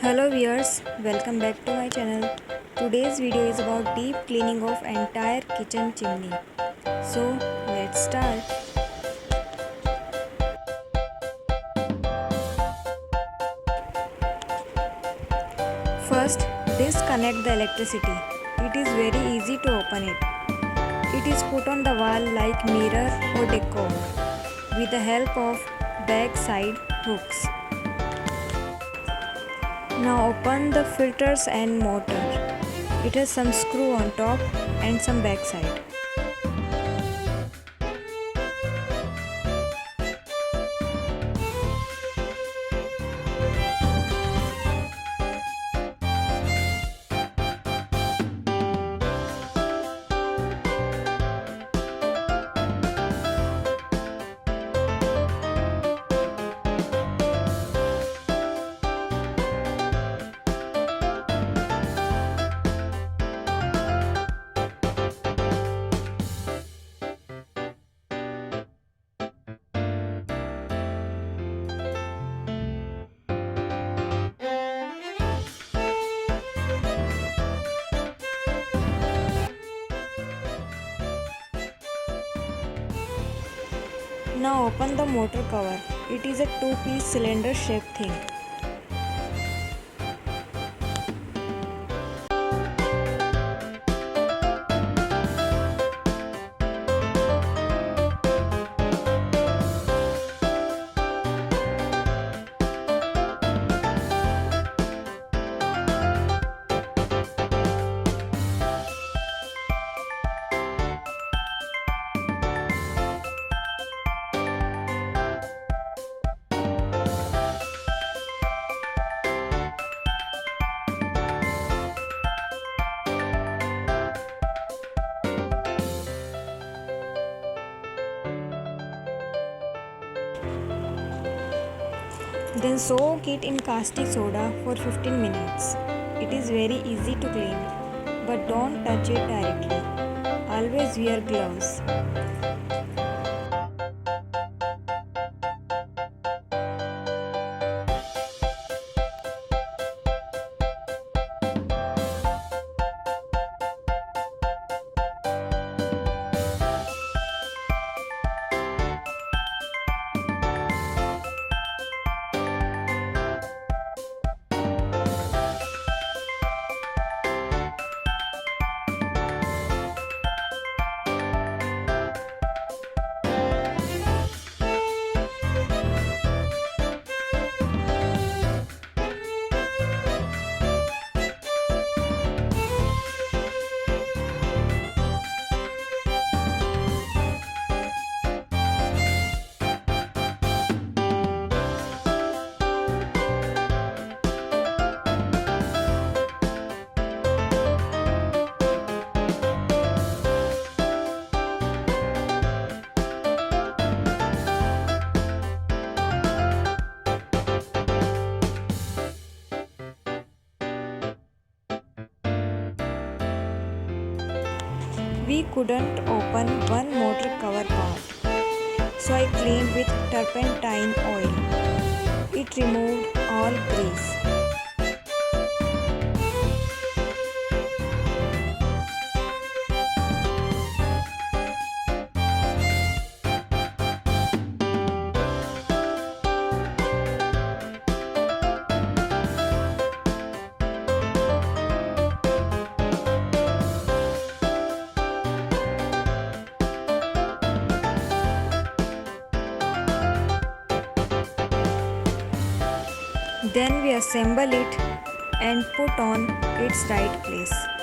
Hello viewers, welcome back to my channel. Today's video is about deep cleaning of entire kitchen chimney. So let's start. First, disconnect the electricity. It is very easy to open it. It is put on the wall like mirror or decor with the help of back side hooks. Now open the filters and motor. It has some screw on top and some back side. Now open the motor cover. It is a two-piece cylinder shaped thing. Then soak it in caustic soda for 15 minutes. It is very easy to clean, but don't touch it directly. Always wear gloves. We couldn't open one motor cover part, so I cleaned with turpentine oil. It removed all grease. Then we assemble it and put on its right place.